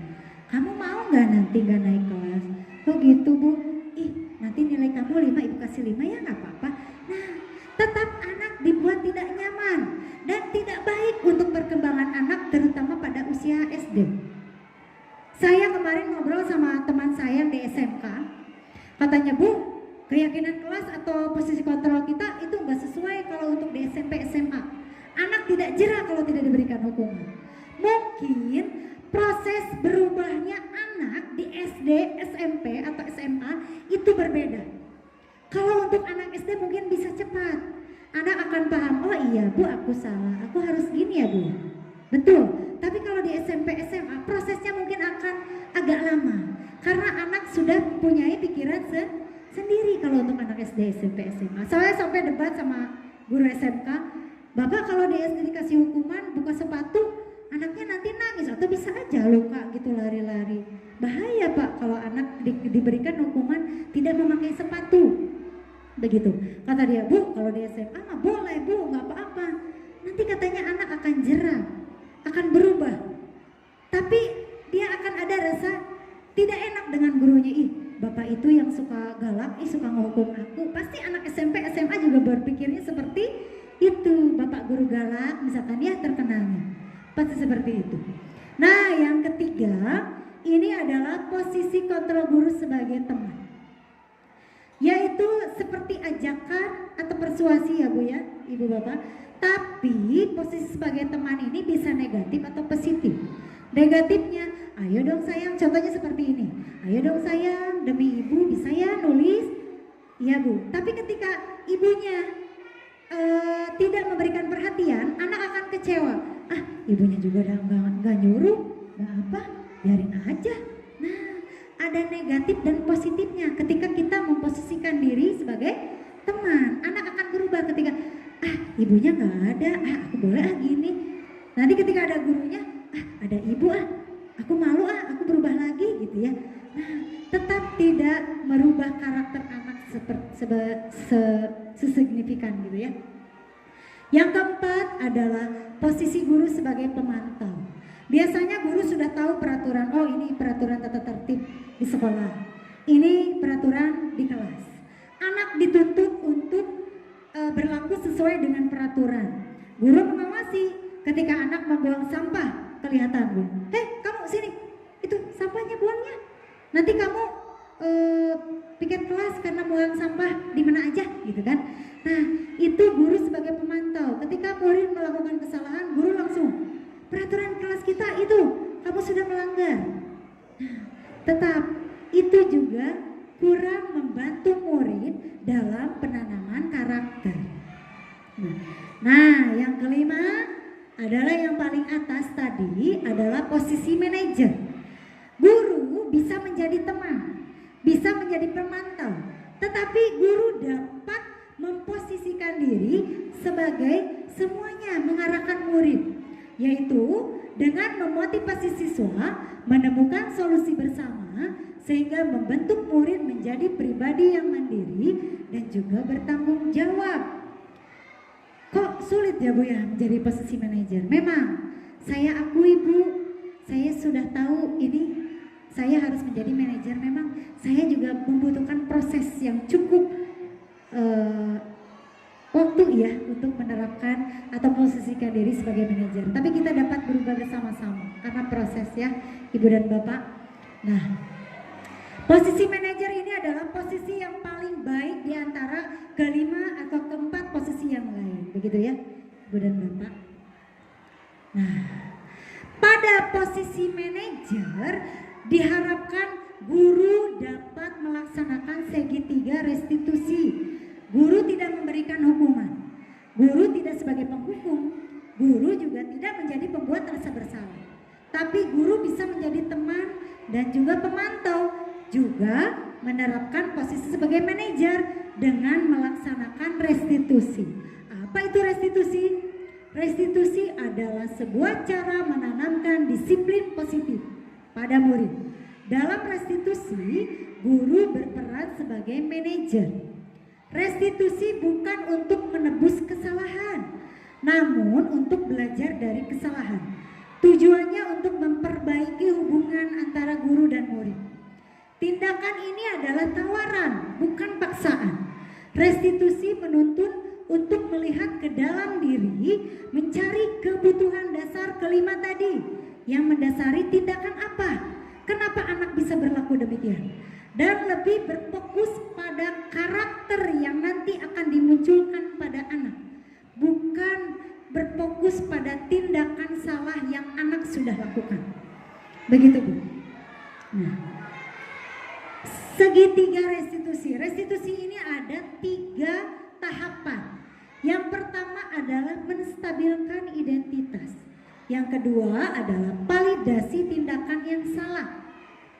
S2: Kamu mau nggak nanti nggak naik kelas? Oh gitu Bu. Ih, nanti nilai kamu 5, Ibu kasih 5 ya nggak apa-apa. Nah, tetap anak dibuat tidak nyaman dan tidak baik untuk perkembangan anak terutama pada usia SD. Saya kemarin ngobrol sama teman saya yang di SMK. Katanya Bu, keyakinan kelas atau posisi kontrol kita itu nggak sesuai kalau untuk di SMP SMA. Anak tidak jera kalau tidak diberikan hukuman. Mungkin proses berubahnya anak di SD, SMP atau SMA itu berbeda. Kalau untuk anak SD mungkin bisa cepat. Anak akan paham, oh iya Bu aku salah, aku harus gini ya Bu. Betul, tapi kalau di SMP, SMA prosesnya mungkin akan agak lama. Karena anak sudah mempunyai pikiran sendiri kalau untuk anak SD, SMP, SMA. Saya sampai debat sama guru SMK, Bapak kalau di SD dikasih hukuman buka sepatu, anaknya nanti nangis atau bisa aja luka gitu lari-lari. Bahaya Pak kalau anak diberikan hukuman tidak memakai sepatu. Begitu. Kata dia, Bu kalau di SMA mah boleh Bu, nggak apa-apa. Nanti katanya anak akan jerah, akan berubah. Tapi dia akan ada rasa tidak enak dengan gurunya. Ih, Bapak itu yang suka galak, suka ngehukum aku. Pasti anak SMP, SMA juga berpikirnya seperti itu. Bapak guru galak, misalkan ya terkenalnya. Pasti seperti itu. Nah, yang ketiga, ini adalah posisi kontrol guru sebagai teman. Yaitu seperti ajakan atau persuasi ya Bu ya, Ibu Bapak. Tapi posisi sebagai teman ini bisa negatif atau positif. Negatifnya, ayo dong sayang, contohnya seperti ini. Ayo dong sayang, demi ibu bisa ya nulis. Iya Bu, tapi ketika ibunya tidak memberikan perhatian, anak akan kecewa. Ah, ibunya juga udah nggak nyuruh, nggak apa, biarin aja. Nah, ada negatif dan positifnya ketika kita memposisikan diri sebagai teman. Anak akan berubah ketika, ah ibunya nggak ada, ah aku boleh ah gini. Nanti ketika ada gurunya, ah ada ibu ah, aku malu ah, aku berubah lagi gitu ya. Nah, tetap tidak merubah karakter anak sesignifikan gitu ya. Yang keempat adalah posisi guru sebagai pemantau. Biasanya guru sudah tahu peraturan, oh ini peraturan tata tertib di sekolah, ini peraturan di kelas. Anak dituntut untuk berlaku sesuai dengan peraturan. Guru mengawasi ketika anak membuang sampah, kelihatan Bu, kamu sini, itu sampahnya buangnya. Nanti kamu piket kelas karena buang sampah di mana aja gitu kan. Nah, itu guru sebagai pemantau. Ketika murid melakukan kesalahan, guru langsung, peraturan kelas kita itu kamu sudah melanggar. Nah, tetap itu juga kurang membantu murid dalam penanaman karakter. Nah, yang kelima adalah yang paling atas tadi adalah posisi manajer. Guru bisa menjadi teman, bisa menjadi pemantau, tetapi guru dapat memposisikan diri sebagai semuanya mengarahkan murid, yaitu dengan memotivasi siswa menemukan solusi bersama sehingga membentuk murid menjadi pribadi yang mandiri dan juga bertanggung jawab. Kok sulit ya Bu ya menjadi posisi manajer? Memang saya akui Bu, saya sudah tahu ini saya harus menjadi manajer. Memang saya juga membutuhkan proses yang cukup waktu ya untuk menerapkan atau posisikan diri sebagai manajer. Tapi kita dapat berubah bersama-sama karena proses ya Ibu dan Bapak. Nah, posisi manajer ini adalah posisi yang paling baik di antara kelima atau keempat posisi yang lain, begitu ya, Ibu dan Bapak. Nah, pada posisi manajer diharapkan guru dapat melaksanakan segitiga restitusi. Guru tidak memberikan hukuman, guru tidak sebagai penghukum, guru juga tidak menjadi pembuat rasa bersalah. Tapi guru bisa menjadi teman dan juga pemantau, juga menerapkan posisi sebagai manajer dengan melaksanakan restitusi. Apa itu restitusi? Restitusi adalah sebuah cara menanamkan disiplin positif pada murid. Dalam restitusi, guru berperan sebagai manajer. Restitusi bukan untuk menebus kesalahan, namun untuk belajar dari kesalahan. Tujuannya untuk memperbaiki hubungan antara guru dan murid. Tindakan ini adalah tawaran, bukan paksaan. Restitusi menuntun untuk melihat ke dalam diri, mencari kebutuhan dasar kelima tadi yang mendasari tindakan apa. Kenapa anak bisa berlaku demikian? Dan lebih berfokus pada karakter yang nanti akan dimunculkan pada anak, bukan berfokus pada tindakan salah yang anak sudah lakukan. Begitu, Bu. Nah, segitiga restitusi. Restitusi ini ada 3 tahapan. Yang pertama adalah menstabilkan identitas. Yang kedua adalah validasi tindakan yang salah.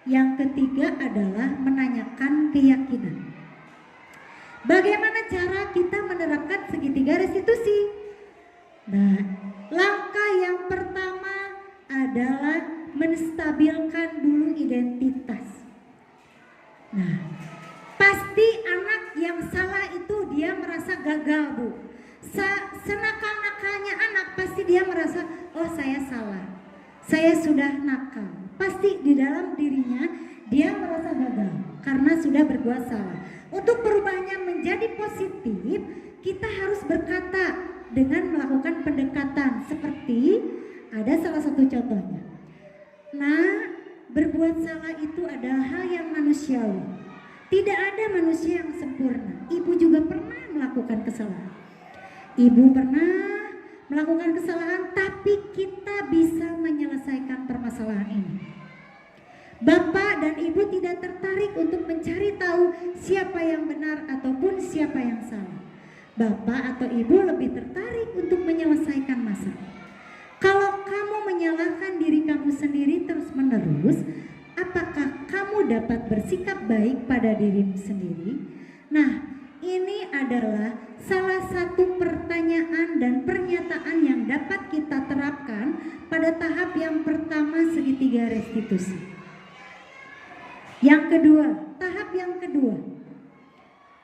S2: Yang ketiga adalah menanyakan keyakinan. Bagaimana cara kita menerapkan segitiga restitusi? Nah, langkah yang pertama adalah menstabilkan dulu identitas. Nah, pasti anak yang salah itu dia merasa gagal, Bu. Senakal-nakalnya anak pasti dia merasa, oh saya salah, saya sudah nakal. Pasti di dalam dirinya dia merasa gagal karena sudah berbuat salah. Untuk perubahannya menjadi positif, kita harus berkata dengan melakukan pendekatan seperti ada salah satu contohnya. Nah, berbuat salah itu adalah hal yang manusiawi. Tidak ada manusia yang sempurna. Ibu juga pernah melakukan kesalahan. Ibu pernah melakukan kesalahan, tapi kita bisa menyelesaikan permasalahan ini. Bapak dan ibu tidak tertarik untuk mencari tahu siapa yang benar ataupun siapa yang salah. Bapak atau ibu lebih tertarik untuk menyelesaikan masalah. Kalau kamu menyalahkan diri kamu sendiri terus-menerus, apakah kamu dapat bersikap baik pada dirimu sendiri? Nah, ini adalah salah satu pertanyaan dan pernyataan yang dapat kita terapkan pada tahap yang pertama segitiga restitusi. Yang kedua, tahap yang kedua,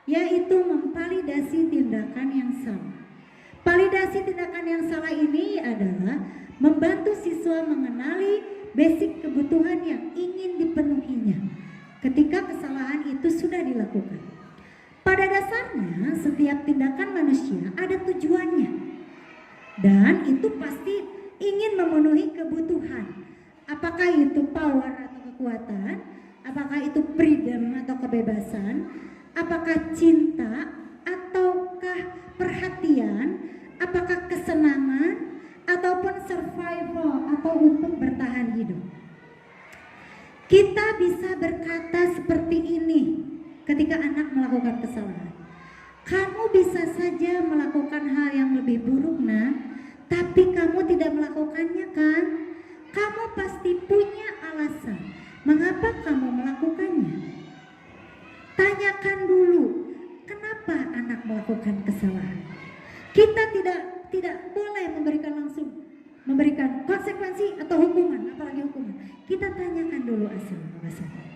S2: yaitu memvalidasi tindakan yang salah. Validasi tindakan yang salah ini adalah membantu siswa mengenali basic kebutuhan yang ingin dipenuhinya ketika kesalahan itu sudah dilakukan. Pada dasarnya setiap tindakan manusia ada tujuannya, dan itu pasti ingin memenuhi kebutuhan. Apakah itu power atau kekuatan, apakah itu freedom atau kebebasan, apakah cinta ataukah perhatian, apakah kesenangan ataupun survival atau untuk bertahan hidup. Kita bisa berkata seperti ini ketika anak melakukan kesalahan. Kamu bisa saja melakukan hal yang lebih buruk, Nak, tapi kamu tidak melakukannya, kan? Kamu pasti punya alasan mengapa kamu melakukannya. Tanyakan dulu, kenapa anak melakukan kesalahan. Kita tidak boleh memberikan konsekuensi atau hukuman, apalagi hukuman. Kita tanyakan dulu asal muasalnya.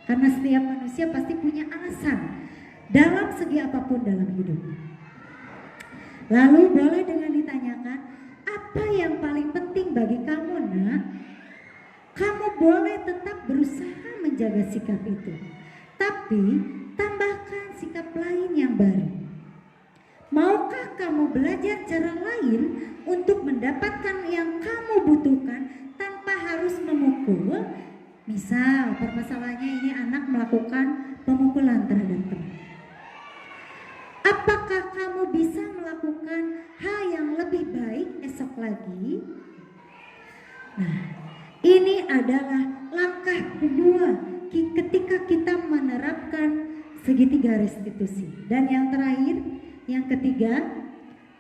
S2: Karena setiap manusia pasti punya alasan dalam segi apapun dalam hidupnya. Lalu boleh dengan ditanyakan, apa yang paling penting bagi kamu, Nak? Kamu boleh tetap berusaha menjaga sikap itu, tapi tambahkan sikap lain yang baru. Maukah kamu belajar cara lain untuk mendapatkan yang kamu butuhkan tanpa harus memukul, Misal permasalahannya ini anak melakukan pemukulan terhadap teman. Apakah kamu bisa melakukan hal yang lebih baik esok lagi? Nah, ini adalah langkah kedua ketika kita menerapkan segitiga restitusi. Dan yang terakhir, yang ketiga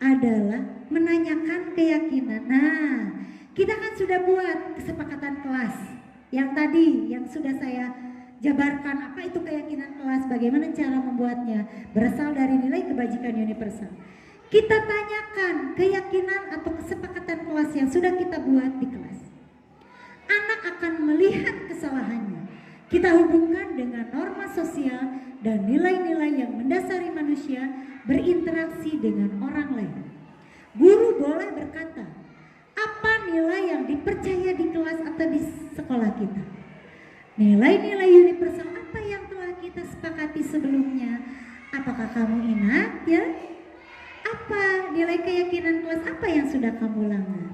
S2: adalah menanyakan keyakinan. Nah, kita kan sudah buat kesepakatan kelas yang tadi, yang sudah saya jabarkan, apa itu keyakinan kelas, bagaimana cara membuatnya, berasal dari nilai kebajikan universal. Kita tanyakan keyakinan atau kesepakatan kelas yang sudah kita buat di kelas. Anak akan melihat kesalahannya. Kita hubungkan dengan norma sosial dan nilai-nilai yang mendasari manusia berinteraksi dengan orang lain. Guru boleh berkata, apa nilai yang dipercaya di kelas atau di sekolah kita? Nilai-nilai universal apa yang telah kita sepakati sebelumnya? Apakah kamu ingat ya? Apa nilai keyakinan kelas apa yang sudah kamu langgar?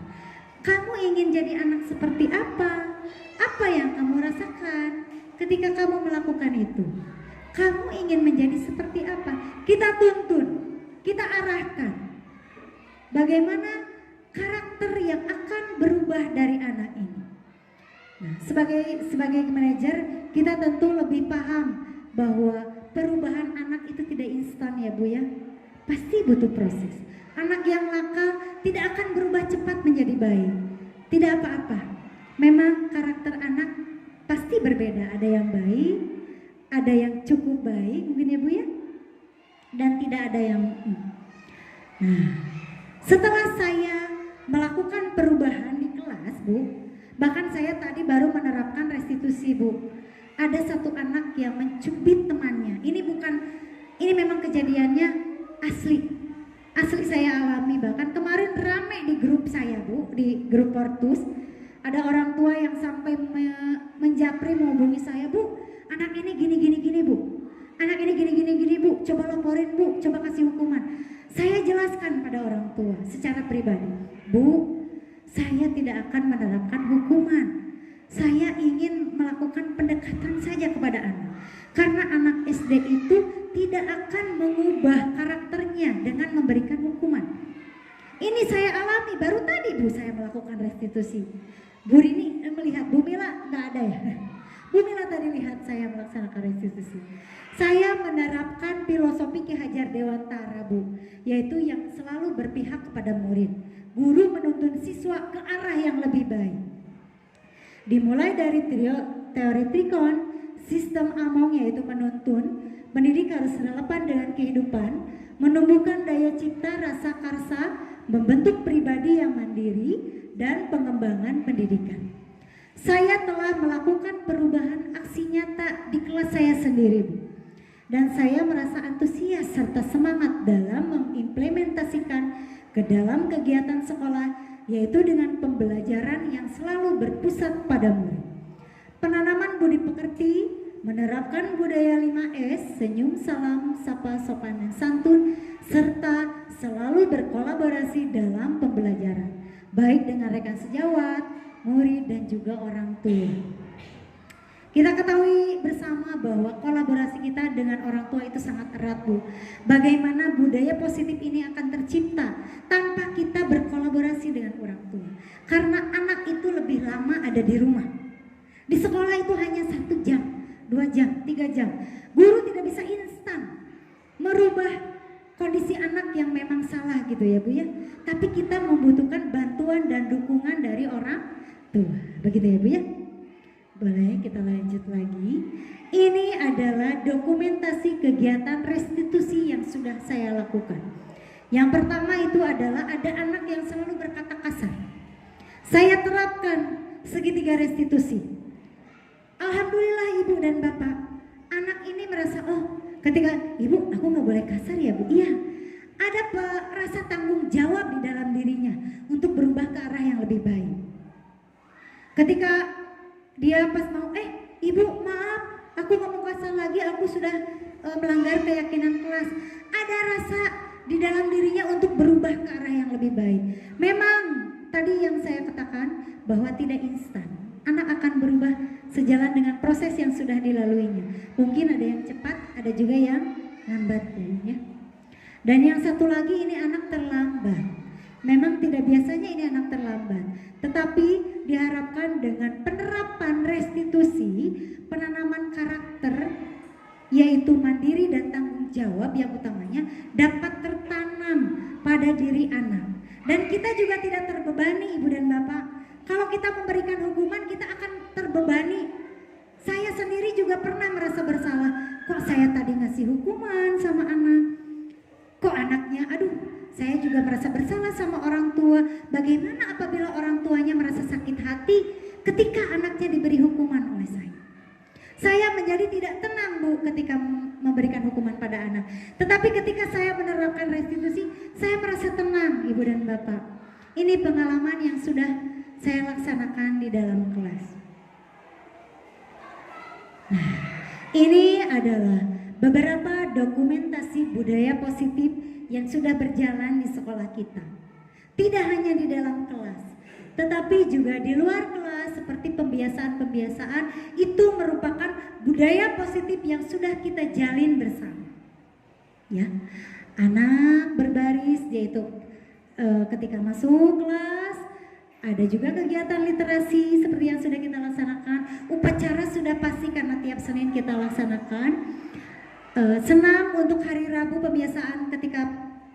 S2: Kamu ingin jadi anak seperti apa? Apa yang kamu rasakan ketika kamu melakukan itu? Kamu ingin menjadi seperti apa? Kita tuntun, kita arahkan. Bagaimana karakter yang akan berubah dari anak ini? Nah, sebagai manajer, kita tentu lebih paham bahwa perubahan anak itu tidak instan ya Bu ya. Pasti butuh proses. Anak yang nakal tidak akan berubah cepat menjadi baik. Tidak apa-apa. Memang karakter anak pasti berbeda. Ada yang baik, ada yang cukup baik mungkin ya Bu ya. Dan tidak ada yang Nah, setelah saya melakukan perubahan di kelas Bu, bahkan saya tadi baru menerapkan restitusi Bu. Ada satu anak yang mencubit temannya. Ini memang kejadiannya asli saya alami. Bahkan kemarin rame di grup saya Bu, di grup Portus. Ada orang tua yang sampai menjapri menghubungi saya, Bu, anak ini gini Bu. Anak ini gini Bu, coba laporin Bu, coba kasih hukuman. Saya jelaskan pada orang tua secara pribadi, Bu, saya tidak akan menerapkan hukuman. Saya ingin melakukan pendekatan saja kepada anak. Karena anak SD itu tidak akan mengubah karakternya dengan memberikan hukuman. Ini saya alami, baru tadi Bu saya melakukan restitusi. Bu Rini melihat, Bu Mila nggak ada ya? Bu Mila tadi lihat saya melaksanakan restitusi. Saya menerapkan filosofi Ki Hajar Dewantara Bu, yaitu yang selalu berpihak kepada murid. Guru menuntun siswa ke arah yang lebih baik. Dimulai dari teori Trikon, sistem Among yaitu menuntun, mendidik harus relevan dengan kehidupan, menumbuhkan daya cipta rasa karsa, membentuk pribadi yang mandiri, dan pengembangan pendidikan. Saya telah melakukan perubahan aksi nyata di kelas saya sendiri Bu. Dan saya merasa antusias serta semangat dalam mengimplementasikan ke dalam kegiatan sekolah, yaitu dengan pembelajaran yang selalu berpusat pada murid. Penanaman budi pekerti, menerapkan budaya 5S, senyum, salam, sapa, sopan, dan santun, serta selalu berkolaborasi dalam pembelajaran, baik dengan rekan sejawat, murid, dan juga orang tua. Kita ketahui bersama bahwa kolaborasi kita dengan orang tua itu sangat erat Bu. Bagaimana budaya positif ini akan tercipta tanpa kita berkolaborasi dengan orang tua. Karena anak itu lebih lama ada di rumah. Di sekolah itu hanya 1 jam, 2 jam, 3 jam. Guru tidak bisa instan merubah kondisi anak yang memang salah gitu ya Bu ya. Tapi kita membutuhkan bantuan dan dukungan dari orang tua. Begitu ya Bu ya. Boleh kita lanjut lagi. Ini adalah dokumentasi kegiatan restitusi yang sudah saya lakukan. Yang pertama itu adalah ada anak yang selalu berkata kasar. Saya terapkan segitiga restitusi. Alhamdulillah Ibu dan Bapak, anak ini merasa, oh ketika Ibu aku gak boleh kasar ya Bu. Iya, ada rasa tanggung jawab di dalam dirinya untuk berubah ke arah yang lebih baik. Ketika dia pas mau, Ibu maaf, aku gak mau kasar lagi, aku sudah melanggar keyakinan kelas. Ada rasa di dalam dirinya untuk berubah ke arah yang lebih baik. Memang tadi yang saya katakan bahwa tidak instan. Anak akan berubah sejalan dengan proses yang sudah dilaluinya. Mungkin ada yang cepat, ada juga yang lambat ya. Dan yang satu lagi ini anak terlambat. Memang tidak biasanya ini anak terlambat, tetapi diharapkan dengan penerapan restitusi, penanaman karakter, yaitu mandiri dan tanggung jawab yang utamanya dapat tertanam pada diri anak. Dan kita juga tidak terbebani, Ibu dan Bapak. Kalau kita memberikan hukuman, kita akan terbebani. Saya sendiri juga pernah merasa bersalah. Kok saya tadi ngasih hukuman sama anak? Kok anaknya, aduh, saya juga merasa bersalah sama orang tua. Bagaimana apabila orang tuanya merasa sakit hati ketika anaknya diberi hukuman oleh saya? Saya menjadi tidak tenang, Bu, ketika memberikan hukuman pada anak. Tetapi ketika saya menerapkan restitusi, saya merasa tenang, Ibu dan Bapak. Ini pengalaman yang sudah saya laksanakan di dalam kelas. Nah, ini adalah beberapa dokumentasi budaya positif yang sudah berjalan di sekolah kita. Tidak hanya di dalam kelas, tetapi juga di luar kelas seperti pembiasaan-pembiasaan itu merupakan budaya positif yang sudah kita jalin bersama. Ya, anak berbaris yaitu ketika masuk kelas, ada juga kegiatan literasi seperti yang sudah kita laksanakan. Upacara sudah pasti karena tiap Senin kita laksanakan. Senam untuk hari Rabu pembiasaan ketika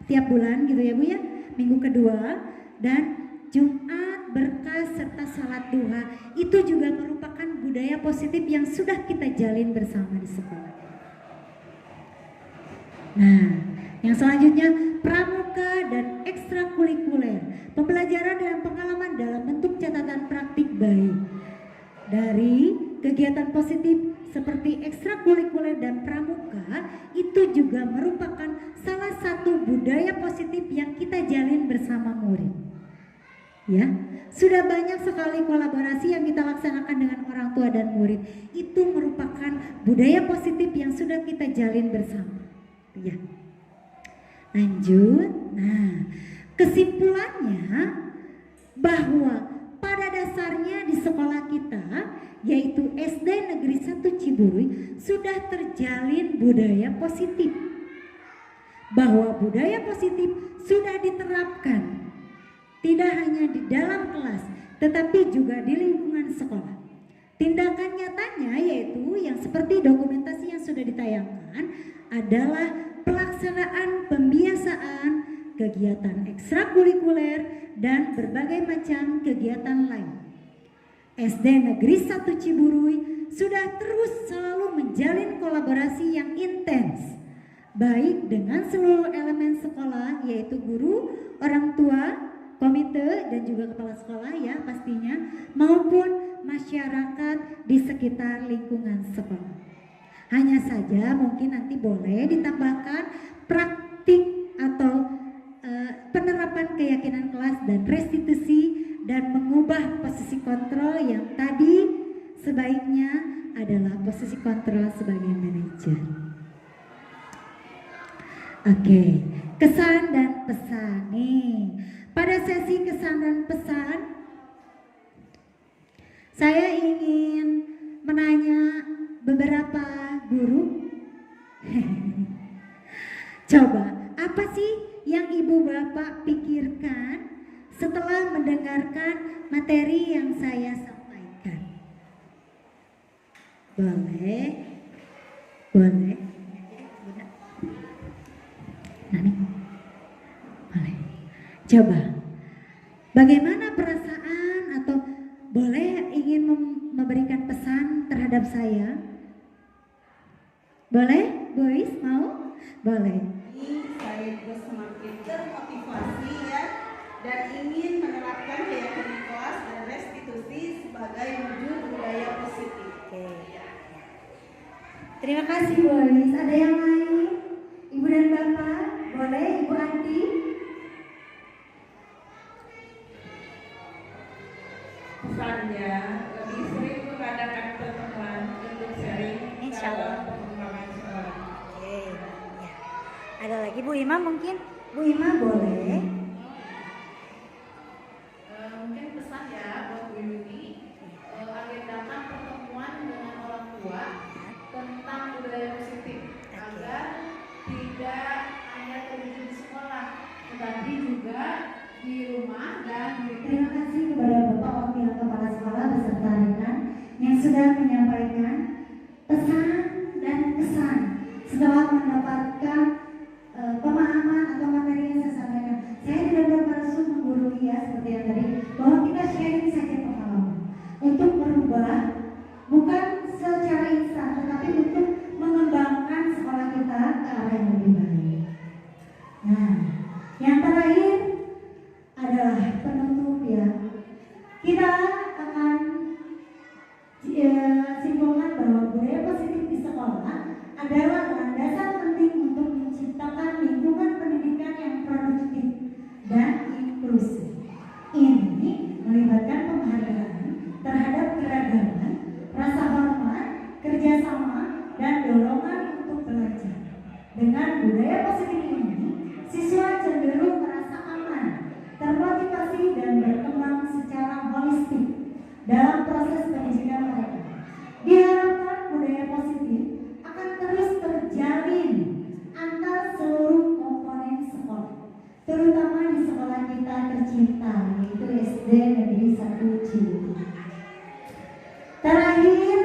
S2: tiap bulan gitu ya Bu ya, minggu kedua, dan Jumat berkah serta salat duha itu juga merupakan budaya positif yang sudah kita jalin bersama di sekolah. Nah, yang selanjutnya pramuka dan ekstrakurikuler, pembelajaran dan pengalaman dalam bentuk catatan praktik baik. Dari kegiatan positif seperti ekstrakurikuler dan pramuka itu juga merupakan salah satu budaya positif yang kita jalin bersama murid. Ya, sudah banyak sekali kolaborasi yang kita laksanakan dengan orang tua dan murid. Itu merupakan budaya positif yang sudah kita jalin bersama. Ya. Lanjut. Nah, kesimpulannya bahwa pada dasarnya di sekolah kita, yaitu SD Negeri 1 Ciburui, sudah terjalin budaya positif. Bahwa budaya positif sudah diterapkan tidak hanya di dalam kelas, tetapi juga di lingkungan sekolah. Tindakan nyatanya yaitu yang seperti dokumentasi yang sudah ditayangkan adalah pelaksanaan pembiasaan, kegiatan ekstrakurikuler, dan berbagai macam kegiatan lain. SD Negeri 1 Ciburui sudah terus selalu menjalin kolaborasi yang intens, baik dengan seluruh elemen sekolah yaitu guru, orang tua, komite, dan juga kepala sekolah ya pastinya, maupun masyarakat di sekitar lingkungan sekolah. Hanya saja mungkin nanti boleh ditambahkan praktik atau penerapan keyakinan kelas dan restitusi, dan mengubah posisi kontrol yang tadi sebaiknya adalah posisi kontrol sebagai manajer. Oke, kesan dan pesan nih. Pada sesi kesan dan pesan, saya ingin menanya beberapa guru. Coba, apa sih yang ibu bapak pikirkan setelah mendengarkan materi yang saya sampaikan? Boleh? Boleh? Nani? Boleh. Coba, bagaimana perasaan atau boleh ingin memberikan pesan terhadap saya? Boleh? Boys, mau? Boleh.
S5: Saya juga semakin termotivasi ya, dan ingin menerapkan keyakinan kelas dan restitusi sebagai wujud budaya positif.
S2: Oke. Terima kasih boys. Ada yang lain? Ibu dan bapak? Boleh, Ibu Andi?
S5: Pesannya lebih sering mengadakan pertemuan untuk sharing dalam perkembangan sekolah.
S2: Oke. Ya. Ada lagi Bu Ima mungkin? Bu Ima boleh.
S6: Mungkin pesan ya buat Bu Yuni, agendakan pertemuan tidak hanya terjadi di sekolah, tetapi juga di rumah dan di
S2: Terima kasih kepada Bapak Wakil Kepala Sekolah beserta rekan yang sudah menyampaikan pesan dan kesan setelah mendapatkan pemahaman atau materi yang saya sampaikan. Saya tidak bermaksud menggurui ya seperti yang tadi, bahwa kita sharing saja pengalaman untuk merubah, bukan secara instan, tetapi untuk mengembangkan sekolah kita ke arah yang lebih baik. Nah, yang terakhir adalah penutup ya. Kita akan simpulkan bahwa budaya positif di sekolah adalah landasan penting untuk menciptakan lingkungan pendidikan yang produktif dan inklusif. Ini melibatkan penghargaan terhadap keragaman, rasa hormat, kerjasama, dan dorongan untuk belajar. Dengan budaya positif ini, siswa cenderung merasa aman, termotivasi, dan berkembang secara holistik dalam proses pendidikan mereka. Diharapkan budaya positif akan terus terjalin antar seluruh komponen sekolah, terutama di sekolah kita tercinta, yaitu SD Negeri 1 Cibubur. Terakhir,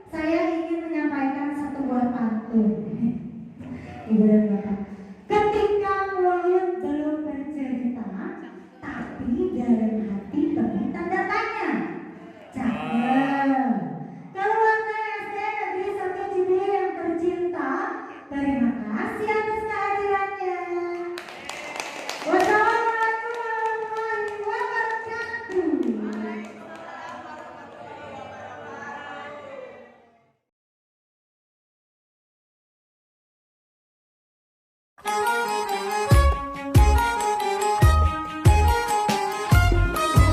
S2: saya ingin menyampaikan satu buah pantun. Ibu dan Bapak, ketika mulut belum bercerita, tapi dalam hati penuh tanda tanya. Cakep. Keluarga SD Negeri 1 Cibubur yang tercinta, terima kasih atas kehadirannya. Wassalamualaikum warahmatullahi wabarakatuh.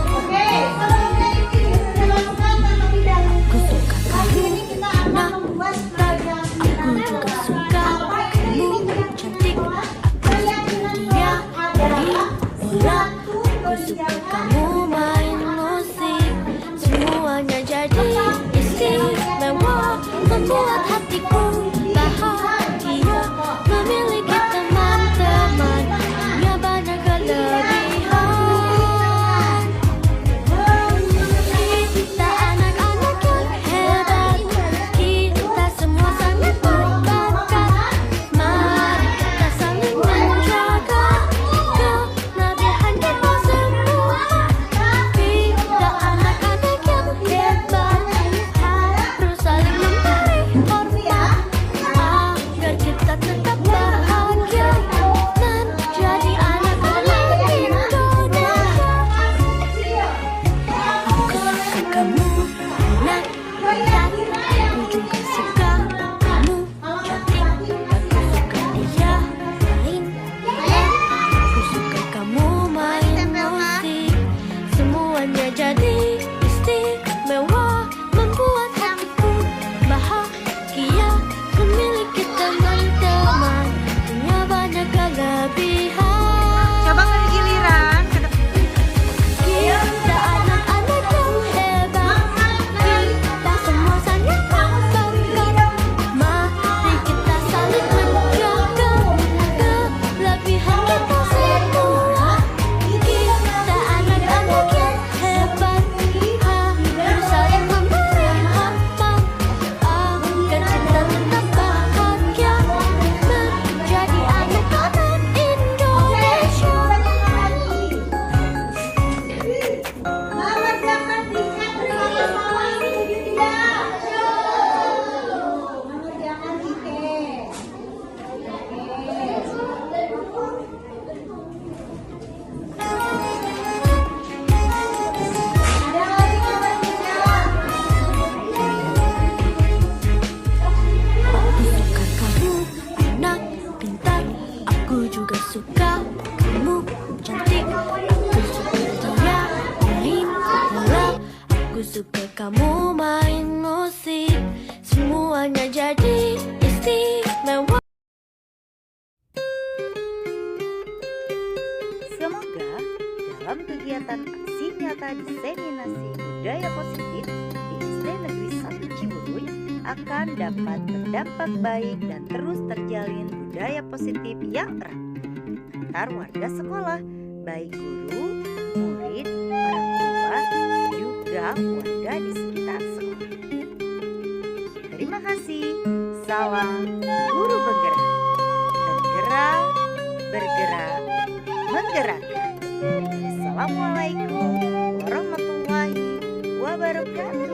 S5: Oke, sebelumnya ini dilakukan terlebih dahulu. Kali ini kita akan membuat seragam apa ini cantik. Keyakinannya adalah suatu tunjangan.
S7: Kamu main musik, semuanya jadi istimewa, membuat hatiku bahagia, memiliki teman-teman, punya banyak kelebihan. Kita anak-anak yang hebat, kita semua sangat berbakat. Mari kita saling menjaga kelebihan kita semua. Kita anak-anak yang hebat, harus saling memberi hormat agar kita tetap bahagia menjadi anak-anak Indonesia. Aku suka kamu, anak pintar. Aku juga suka kamu, cantik. Aku suka dia main bola. Aku suka kamu main musik, semuanya jadi istimewa, membuat hatiku bahagia, memiliki teman-teman, punya banyak kelebihan.
S1: Coba beri giliran.
S7: Kita anak-anak yang hebat, kita semua sangat berbakat. Mari kita saling menjaga kelebihan kita semua. Kita anak-anak yang hebat, harus saling memberi hormat agar kita tetap bahagia menjadi anak-anak Indonesia.
S5: Mengerjakan tiket bersama-sama, setuju tidak? Mengerjakan tiket. Ada lagi yang berbicara?
S7: Aku suka kamu, anak pintar. Aku juga suka kamu, cantik. Aku suka dia main bola. Aku suka kamu main musik, semuanya jadi istimewa.
S1: Semoga dalam kegiatan aksi nyata diseminasi budaya positif di SD Negeri 1 Cibubur akan dapat berdampak baik dan terus terjalin budaya positif yang erat antar warga sekolah, baik guru, murid, orang tua, juga warga di sekitar sekolah. Terima kasih. Salam guru bergerak. Bergerak, bergerak, menggerakkan. Assalamualaikum warahmatullahi wabarakatuh.